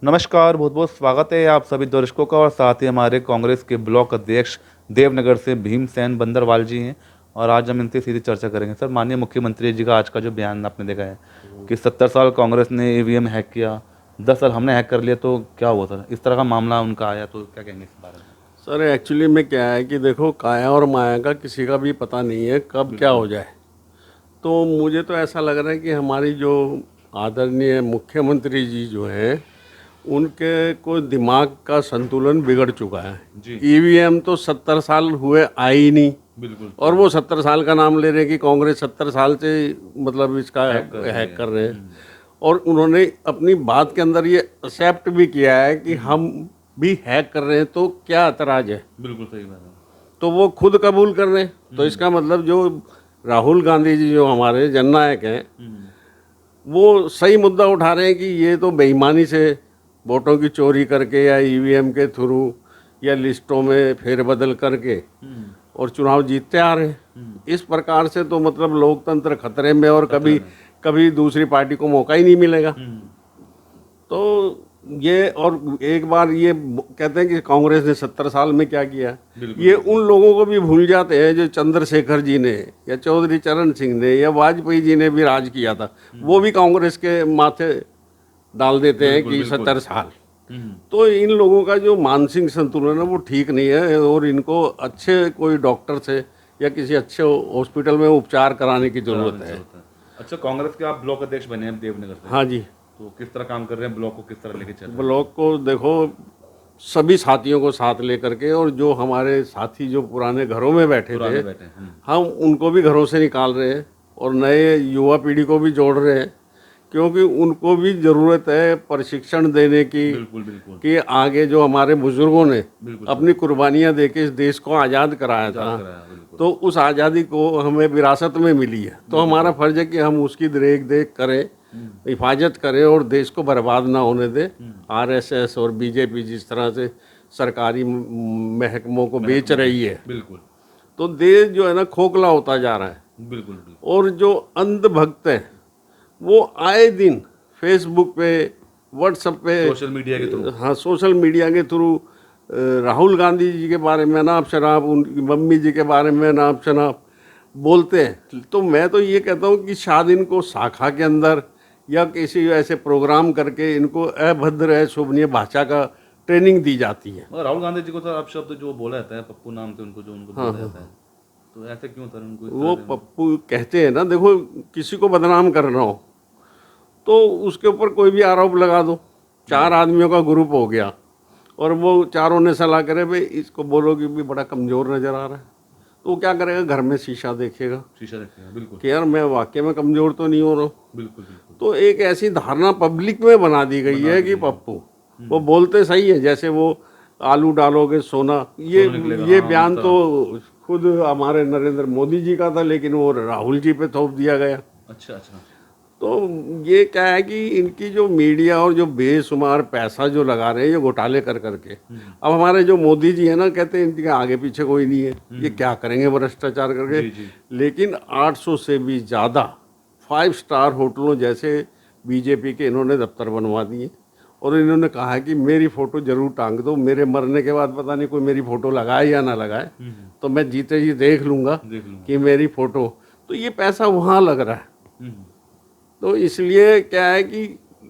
नमस्कार, बहुत बहुत स्वागत है आप सभी दर्शकों का और साथ ही हमारे कांग्रेस के ब्लॉक अध्यक्ष देवनगर से भीमसेन बंदरवाल जी हैं। और आज हम इनसे सीधी चर्चा करेंगे। सर, माननीय मुख्यमंत्री जी का आज का जो बयान आपने देखा है कि 70 साल कांग्रेस ने ईवीएम हैक किया, 10 साल हमने हैक कर लिया, तो क्या हुआ सर? इस तरह का मामला उनका आया तो क्या कहेंगे इस बारे में? सर एक्चुअली में क्या है कि देखो, काया और माया का किसी का भी पता नहीं है कब क्या हो जाए। तो मुझे तो ऐसा लग रहा है कि हमारी जो आदरणीय मुख्यमंत्री जी जो हैं, उनके को दिमाग का संतुलन बिगड़ चुका है। जी। ईवीएम तो 70 साल हुए आई ही नहीं, बिल्कुल। और वो 70 साल का नाम ले रहे हैं कि कांग्रेस 70 साल से मतलब इसका हैक कर रहे हैं। और उन्होंने अपनी बात के अंदर ये एक्सेप्ट भी किया है कि हम भी हैक कर रहे हैं, तो क्या एतराज है। बिल्कुल सही बात है। तो वो खुद कबूल कर रहे हैं। तो इसका मतलब जो राहुल गांधी जी जो हमारे जननायक हैं, वो सही मुद्दा उठा रहे हैं कि ये तो बेईमानी से वोटों की चोरी करके या ईवीएम के थ्रू या लिस्टों में फेरबदल करके और चुनाव जीतते आ रहे हैं। इस प्रकार से तो मतलब लोकतंत्र खतरे में, और कभी कभी दूसरी पार्टी को मौका ही नहीं मिलेगा। तो ये, और एक बार ये कहते हैं कि कांग्रेस ने 70 साल में क्या किया, ये उन लोगों को भी भूल जाते हैं जो चंद्रशेखर जी ने या चौधरी चरण सिंह ने या वाजपेयी जी ने भी राज किया था। वो भी कांग्रेस के माथे डाल देते हैं कि 70 साल। तो इन लोगों का जो मानसिक संतुलन है वो ठीक नहीं है, और इनको अच्छे कोई डॉक्टर से या किसी अच्छे हॉस्पिटल में उपचार कराने की जरूरत है। अच्छा, कांग्रेस के आप ब्लॉक अध्यक्ष बने हैं देवनगर से। हाँ जी। तो किस तरह काम कर रहे हैं? ब्लॉक को किस तरह लेके चल रहे हैं? ब्लॉक को देखो, सभी साथियों को साथ लेकर के, और जो हमारे साथी जो पुराने घरों में बैठे थे, हम उनको भी घरों से निकाल रहे हैं और नए युवा पीढ़ी को भी जोड़ रहे हैं, क्योंकि उनको भी ज़रूरत है प्रशिक्षण देने की। बिल्कुल बिल्कुल। कि आगे जो हमारे बुजुर्गों ने अपनी कुर्बानियां दे के इस देश को आज़ाद कराया था, तो उस आज़ादी को हमें विरासत में मिली है। तो हमारा फर्ज है कि हम उसकी देख देख करें, हिफाजत करें और देश को बर्बाद ना होने दें। आरएसएस और बीजेपी जिस तरह से सरकारी महकमों को बेच रही है, बिल्कुल, तो देश जो है ना खोखला होता जा रहा है। बिल्कुल बिल्कुल। और जो अंधभक्त हैं, वो आए दिन फेसबुक पे, व्हाट्सएप पे, सोशल मीडिया के थ्रू, हाँ सोशल मीडिया के थ्रू राहुल गांधी जी के बारे में नाप शनाप, उनकी मम्मी जी के बारे में नाप शनाप बोलते हैं। तो मैं तो ये कहता हूँ कि शायद इनको शाखा के अंदर या किसी ऐसे प्रोग्राम करके इनको अभद्र अशोभनीय भाषा का ट्रेनिंग दी जाती है। मगर राहुल गांधी जी को सर अपशब्द जो बोला जाता है पप्पू नाम से, उनको जो उनको बोला जाता है, तो ऐसे क्यों सर उनको? वो पप्पू कहते हैं ना, देखो किसी को बदनाम करना हो तो उसके ऊपर कोई भी आरोप लगा दो। 4 आदमियों का ग्रुप हो गया और वो चारों ने सलाह करे भाई इसको बोलो कि भी बड़ा कमज़ोर नज़र आ रहा है, तो वो क्या करेगा? घर में शीशा देखेगा, बिल्कुल कि यार मैं वाकई में कमज़ोर तो नहीं हो रहा हूँ। बिल्कुल बिल्कुल। तो एक ऐसी धारणा पब्लिक में बना दी गई है कि पप्पू वो बोलते सही है, जैसे वो आलू डालोगे सोना, ये बयान तो खुद हमारे नरेंद्र मोदी जी का था, लेकिन वो राहुल जी पे थोप दिया गया। अच्छा अच्छा। तो ये क्या है कि इनकी जो मीडिया और जो बेशुमार पैसा जो लगा रहे हैं ये घोटाले कर करके, अब हमारे जो मोदी जी है ना, कहते हैं इनके आगे पीछे कोई नहीं है, ये क्या करेंगे भ्रष्टाचार करके। लेकिन 800 से भी ज़्यादा 5 स्टार होटलों जैसे बीजेपी के इन्होंने दफ्तर बनवा दिए, और इन्होंने कहा है कि मेरी फ़ोटो जरूर टांग दो, मेरे मरने के बाद पता नहीं कोई मेरी फ़ोटो लगाए या ना लगाए, तो मैं जीते जी देख लूँगा कि मेरी फ़ोटो। तो ये पैसा वहाँ लग रहा है। तो इसलिए क्या है कि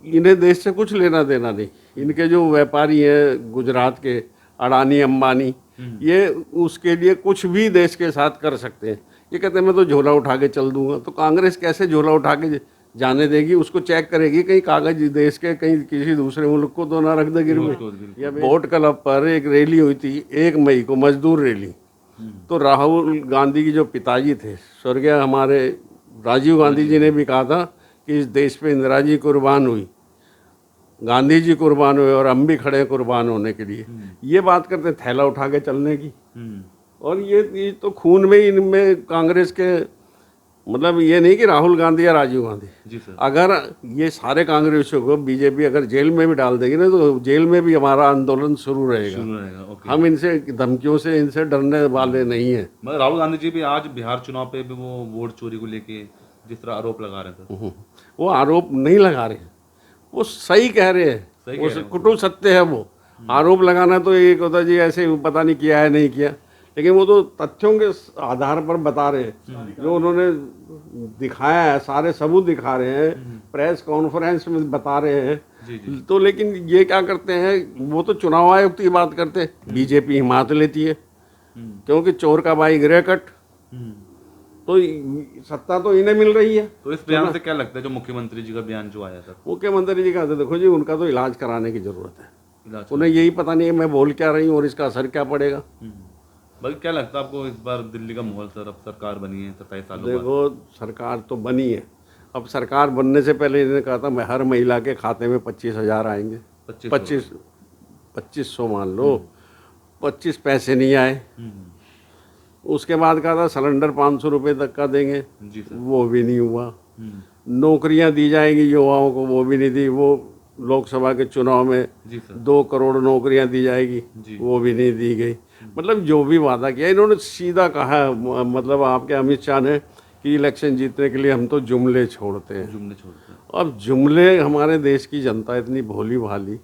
इन्हें देश से कुछ लेना देना नहीं। इनके जो व्यापारी हैं गुजरात के, अडानी अंबानी, ये उसके लिए कुछ भी देश के साथ कर सकते हैं। ये कहते हैं मैं तो झोला उठा के चल दूंगा। तो कांग्रेस कैसे झोला उठा के जाने देगी? उसको चेक करेगी, कहीं कागज देश के कहीं किसी दूसरे मुल्क को तो ना रख दे गिरवे। बोट क्लब पर एक रैली हुई थी 1 मई को, मजदूर रैली। तो राहुल गांधी की जो पिताजी थे, स्वर्गीय हमारे राजीव गांधी जी ने भी कहा था कि इस देश पे इंदिरा जी कुर्बान हुई, गांधी जी कुर्बान हुए, और हम भी खड़े हैं कुर्बान होने के लिए। ये बात करते हैं थैला उठा के चलने की। और ये तो खून में ही इनमें कांग्रेस के, मतलब ये नहीं कि राहुल गांधी या राजीव गांधी जी सर, अगर ये सारे कांग्रेसियों को बीजेपी अगर जेल में भी डाल देगी ना, तो जेल में भी हमारा आंदोलन शुरू रहेगा। हम इनसे धमकियों से, इनसे डरने वाले नहीं हैं। मगर राहुल गांधी जी भी आज बिहार चुनाव पे भी वो वोट चोरी को लेके जिस तरह आरोप लगा रहे थे, वो आरोप नहीं लगा रहे हैं, वो सही कह रहे हैं। सही वो कह रहे हो। कुटु सत्य है वो। आरोप लगाना तो एक होता है जी ऐसे पता नहीं किया है नहीं किया, लेकिन वो तो तथ्यों के आधार पर बता रहे हैं, जो उन्होंने दिखाया है, सारे सबूत दिखा रहे हैं, प्रेस कॉन्फ्रेंस में बता रहे हैं। जी जी। तो लेकिन ये क्या करते हैं, वो तो चुनाव आयोग की बात करते हैं, बीजेपी हिमात लेती है, क्योंकि चोर का भाई गृह कट, तो सत्ता तो इन्हें मिल रही है। तो इस बयान से क्या लगता है, जो मुख्यमंत्री जी का बयान जो आया था? मुख्यमंत्री जी का तो देखो जी, उनका तो इलाज कराने की जरूरत है। इलाज उन्हें यही पता नहीं है मैं बोल क्या रही हूँ और इसका असर क्या पड़ेगा। बल्कि क्या लगता है आपको, इस बार दिल्ली का माहौल, सर अब सरकार बनी है 27 सालों बाद? देखो सरकार तो बनी है, अब सरकार बनने से पहले इन्होंने कहा था मैं हर महिला के खाते में 25,000 आएंगे। 2500 मान लो, 25 पैसे नहीं आए। उसके बाद कहा था सिलेंडर 500 रुपये तक का देंगे, जी सर। वो भी नहीं हुआ। नौकरियां दी जाएंगी युवाओं को, वो भी नहीं दी। वो लोकसभा के चुनाव में जी सर। 2 करोड़ नौकरियां दी जाएगी, वो भी नहीं दी गई। मतलब जो भी वादा किया इन्होंने सीधा कहा है, मतलब आपके अमित शाह ने, कि इलेक्शन जीतने के लिए हम तो जुमले छोड़ते हैं। जुमले छोड़ते हैं। अब जुमले, हमारे देश की जनता इतनी भोली भाली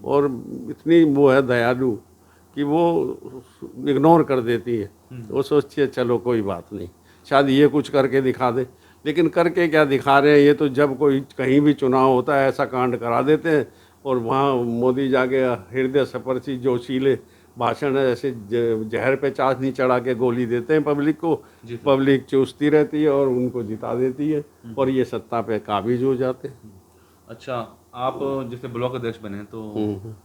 और इतनी वो है दयालु कि वो इग्नोर कर देती है। वो सोचती है चलो कोई बात नहीं, शायद ये कुछ करके दिखा दे, लेकिन करके क्या दिखा रहे हैं, ये तो जब कोई कहीं भी चुनाव होता है ऐसा कांड करा देते हैं, और वहाँ मोदी जाके हृदय स्पर्शी जोशीले भाषण है, ऐसे जहर पे चाशनी चढ़ा के गोली देते हैं पब्लिक को, पब्लिक चूसती रहती है और उनको जिता देती है, और ये सत्ता पे काबिज हो जाते हैं। अच्छा, आप जैसे ब्लॉक अध्यक्ष बने हैं तो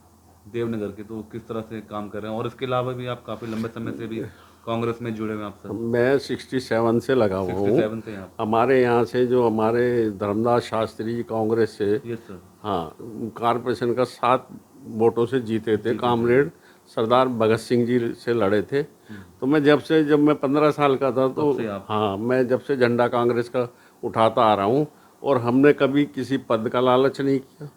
देवनगर के, तो किस तरह से काम कर रहे हैं? और इसके अलावा भी आप काफ़ी लंबे समय से भी कांग्रेस में जुड़े हुए हैं आप सर? मैं 67 से लगा हुआ हूँ। 67 से यहाँ? हमारे यहाँ से जो हमारे धर्मदास शास्त्री जी कांग्रेस से, यस सर। हाँ, कारपोरेशन का 7 वोटों से जीते थे। कामरेड सरदार भगत सिंह जी से लड़े थे। तो मैं जब मैं 15 साल का था तो, हाँ, मैं जब से झंडा कांग्रेस का उठाता आ रहा हूँ, और हमने कभी किसी पद का लालच नहीं किया,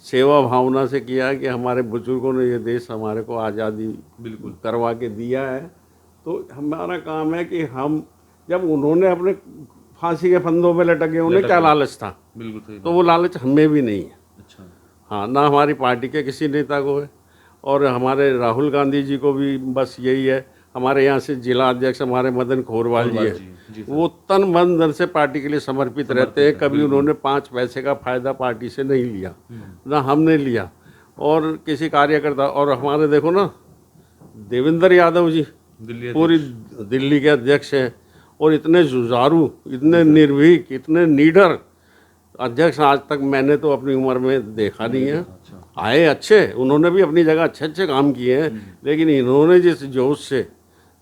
सेवा भावना से किया कि हमारे बुजुर्गों ने ये देश हमारे को आज़ादी बिल्कुल करवा के दिया है, तो हमारा काम है कि हम, जब उन्होंने अपने फांसी के फंदों पे लटके, उन्हें क्या लालच था, बिल्कुल सही तो वो लालच हमें भी नहीं है। अच्छा। हाँ, ना हमारी पार्टी के किसी नेता को है, और हमारे राहुल गांधी जी को भी बस यही है। हमारे यहाँ से जिला अध्यक्ष हमारे मदन खोरवाल जी है, वो तन मन धन से पार्टी के लिए समर्पित रहते हैं। कभी उन्होंने 5 पैसे का फायदा पार्टी से नहीं लिया, ना हमने लिया, और किसी कार्यकर्ता। और हमारे देखो ना, देवेंद्र यादव जी पूरी दिल्ली के अध्यक्ष हैं, और इतने जुझारू, इतने निर्भीक, इतने निडर अध्यक्ष आज तक मैंने तो अपनी उम्र में देखा नहीं है। आए अच्छे, उन्होंने भी अपनी जगह अच्छे अच्छे काम किए हैं, लेकिन इन्होंने जिस जोश से,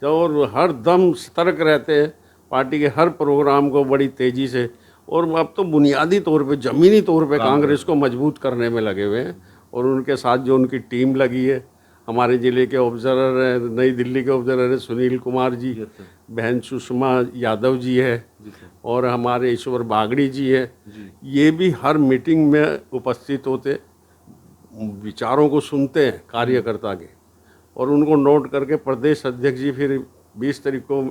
और हर दम सतर्क रहते हैं पार्टी के हर प्रोग्राम को बड़ी तेज़ी से, और अब तो बुनियादी तौर पे, ज़मीनी तौर पे कांग्रेस को मजबूत करने में लगे हुए हैं। और उनके साथ जो उनकी टीम लगी है, हमारे ज़िले के ऑब्जर्वर हैं, नई दिल्ली के ऑब्जर्वर हैं सुनील कुमार जी, बहन सुषमा यादव जी है, और हमारे ईश्वर बागड़ी जी है, ये भी हर मीटिंग में उपस्थित होते, विचारों को सुनते हैं कार्यकर्ता के, और उनको नोट करके प्रदेश अध्यक्ष जी फिर 20 तारीख को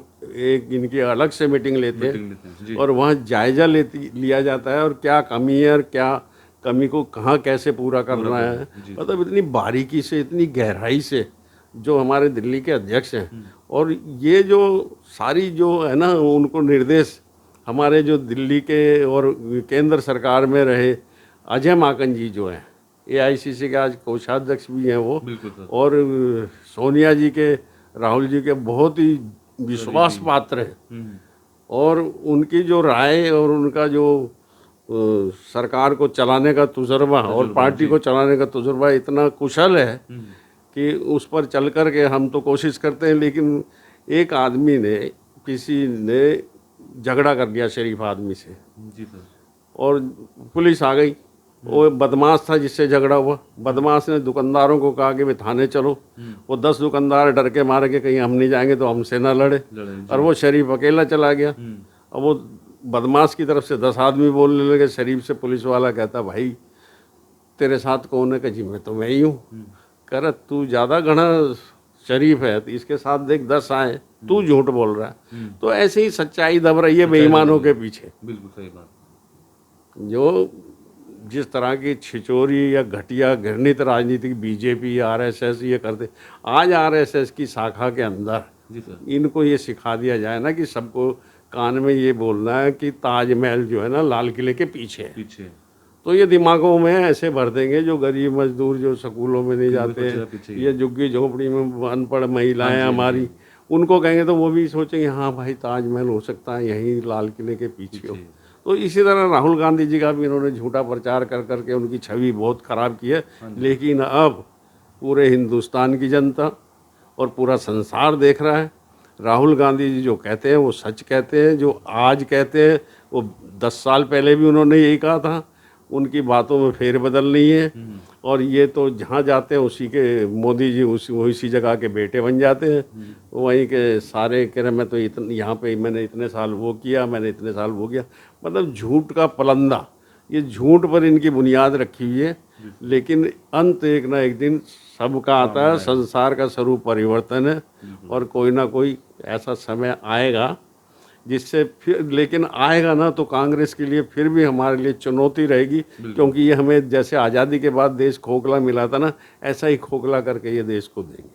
एक इनकी अलग से मीटिंग लेते हैं, और वहाँ जायजा लिया जाता है, और क्या कमी है और क्या कमी को कहाँ कैसे पूरा करना है। मतलब इतनी बारीकी से, इतनी गहराई से जो हमारे दिल्ली के अध्यक्ष हैं, और ये जो सारी जो है ना, उनको निर्देश हमारे जो दिल्ली के और केंद्र सरकार में रहे अजय माकन जी जो हैं, AICC के आज कोषाध्यक्ष भी हैं वो, और सोनिया जी के, राहुल जी के बहुत ही विश्वास पात्र हैं, और उनकी जो राय और उनका जो सरकार को चलाने का तजुर्बा और पार्टी को चलाने का तजुर्बा इतना कुशल है कि उस पर चल कर के हम तो कोशिश करते हैं। लेकिन एक आदमी ने, किसी ने झगड़ा कर दिया शरीफ आदमी से, जी सर, और पुलिस आ गई। वो बदमाश था जिससे झगड़ा हुआ, बदमाश ने दुकानदारों को कहा कि वे थाने चलो। वो 10 दुकानदार डर के मारे कि कहीं हम नहीं जाएंगे तो हमसे ना लड़े, और वो शरीफ अकेला चला गया। अब वो बदमाश की तरफ से 10 आदमी बोलने लगे। शरीफ से पुलिस वाला कहता, भाई तेरे साथ कौन है? कि जी मैं तो मैं ही हूँ। कर तू ज़्यादा घना शरीफ है, तो इसके साथ देख 10 आए, तू झूठ बोल रहा है। तो ऐसे ही सच्चाई दब रही है बेईमानों के पीछे। बिल्कुल सही बात। जो जिस तरह की छिचोरी या घटिया घृणित राजनीतिक बीजेपी आरएसएस ये करते, आज आरएसएस की शाखा के अंदर जी सर। इनको ये सिखा दिया जाए ना कि सबको कान में ये बोलना है कि ताजमहल जो है ना लाल किले के पीछे है। पीछे तो ये दिमागों में ऐसे भर देंगे जो गरीब मजदूर जो स्कूलों में नहीं जाते पीछे हैं, ही। ये झुग्गी झोपड़ी में अनपढ़ महिलाएं हमारी, उनको कहेंगे तो वो भी सोचेंगे हाँ भाई ताजमहल हो सकता है यहीं लाल किले के पीछे हो। तो इसी तरह राहुल गांधी जी का भी इन्होंने झूठा प्रचार कर करके उनकी छवि बहुत खराब की है। लेकिन अब पूरे हिंदुस्तान की जनता और पूरा संसार देख रहा है राहुल गांधी जी जो कहते हैं वो सच कहते हैं, जो आज कहते हैं वो 10 साल पहले भी उन्होंने यही कहा था। उनकी बातों में फेरबदल नहीं है और ये तो जहाँ जाते हैं उसी के मोदी जी उसी जगह के बेटे बन जाते हैं। वहीं के सारे कह रहे मैं तो इतने यहाँ पे मैंने इतने साल वो किया, मैंने इतने साल वो किया, मतलब झूठ का पलंदा। ये झूठ पर इनकी बुनियाद रखी हुई है। लेकिन अंत एक ना एक दिन सबका आता है, संसार का स्वरूप परिवर्तन है और कोई ना कोई ऐसा समय आएगा जिससे फिर, लेकिन आएगा ना तो कांग्रेस के लिए फिर भी हमारे लिए चुनौती रहेगी, क्योंकि ये हमें जैसे आज़ादी के बाद देश खोखला मिला था ना, ऐसा ही खोखला करके ये देश को देंगे।